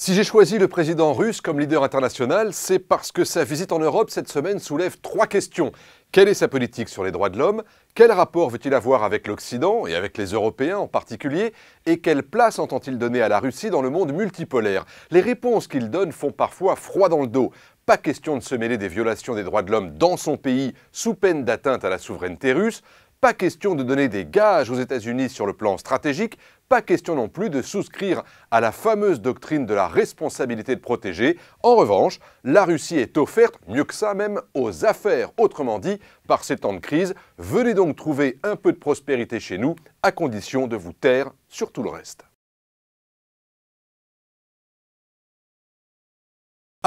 Si j'ai choisi le président russe comme leader international, c'est parce que sa visite en Europe cette semaine soulève trois questions. Quelle est sa politique sur les droits de l'homme? Quel rapport veut-il avoir avec l'Occident et avec les Européens en particulier? Et quelle place entend-il donner à la Russie dans le monde multipolaire? Les réponses qu'il donne font parfois froid dans le dos. Pas question de se mêler des violations des droits de l'homme dans son pays sous peine d'atteinte à la souveraineté russe. Pas question de donner des gages aux États-Unis sur le plan stratégique, pas question non plus de souscrire à la fameuse doctrine de la responsabilité de protéger. En revanche, la Russie est offerte, mieux que ça même, aux affaires. Autrement dit, par ces temps de crise, venez donc trouver un peu de prospérité chez nous, à condition de vous taire sur tout le reste.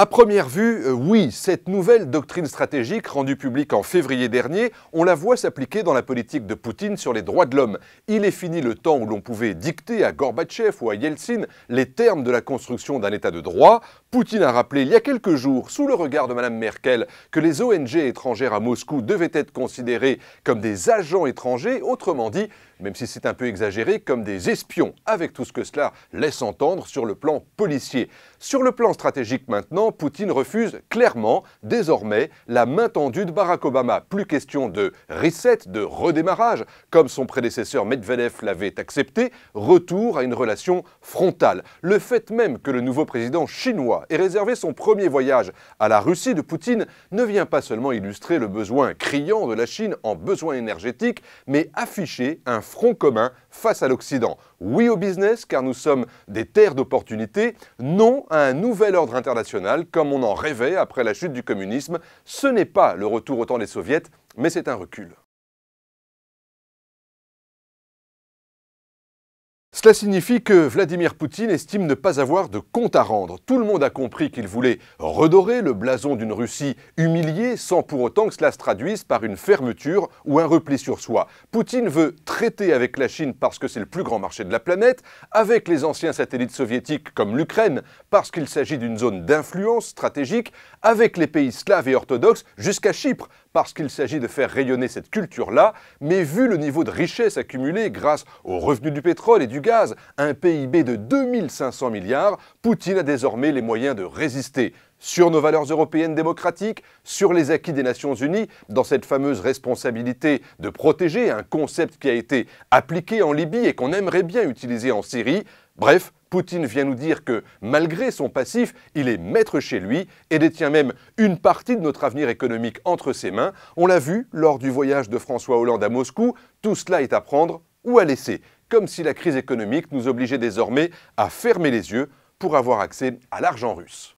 À première vue, oui, cette nouvelle doctrine stratégique rendue publique en février dernier, on la voit s'appliquer dans la politique de Poutine sur les droits de l'homme. Il est fini le temps où l'on pouvait dicter à Gorbatchev ou à Yeltsin les termes de la construction d'un État de droit. Poutine a rappelé il y a quelques jours, sous le regard de Mme Merkel, que les ONG étrangères à Moscou devaient être considérées comme des agents étrangers, autrement dit, même si c'est un peu exagéré, comme des espions, avec tout ce que cela laisse entendre sur le plan policier. Sur le plan stratégique maintenant, Poutine refuse clairement, désormais, la main tendue de Barack Obama. Plus question de reset, de redémarrage, comme son prédécesseur Medvedev l'avait accepté, retour à une relation frontale. Le fait même que le nouveau président chinois ait réservé son premier voyage à la Russie de Poutine ne vient pas seulement illustrer le besoin criant de la Chine en besoin énergétique, mais afficher un front commun face à l'Occident. Oui au business, car nous sommes des terres d'opportunités. Non à un nouvel ordre international, comme on en rêvait après la chute du communisme. Ce n'est pas le retour au temps des soviets, mais c'est un recul. Cela signifie que Vladimir Poutine estime ne pas avoir de compte à rendre. Tout le monde a compris qu'il voulait redorer le blason d'une Russie humiliée sans pour autant que cela se traduise par une fermeture ou un repli sur soi. Poutine veut traiter avec la Chine parce que c'est le plus grand marché de la planète, avec les anciens satellites soviétiques comme l'Ukraine parce qu'il s'agit d'une zone d'influence stratégique, avec les pays slaves et orthodoxes jusqu'à Chypre parce qu'il s'agit de faire rayonner cette culture-là, mais vu le niveau de richesse accumulé grâce aux revenus du pétrole et du gaz, un PIB de 2500 milliards, Poutine a désormais les moyens de résister sur nos valeurs européennes démocratiques, sur les acquis des Nations Unies, dans cette fameuse responsabilité de protéger, un concept qui a été appliqué en Libye et qu'on aimerait bien utiliser en Syrie. Bref, Poutine vient nous dire que, malgré son passif, il est maître chez lui et détient même une partie de notre avenir économique entre ses mains. On l'a vu lors du voyage de François Hollande à Moscou, tout cela est à prendre ou à laisser, comme si la crise économique nous obligeait désormais à fermer les yeux pour avoir accès à l'argent russe.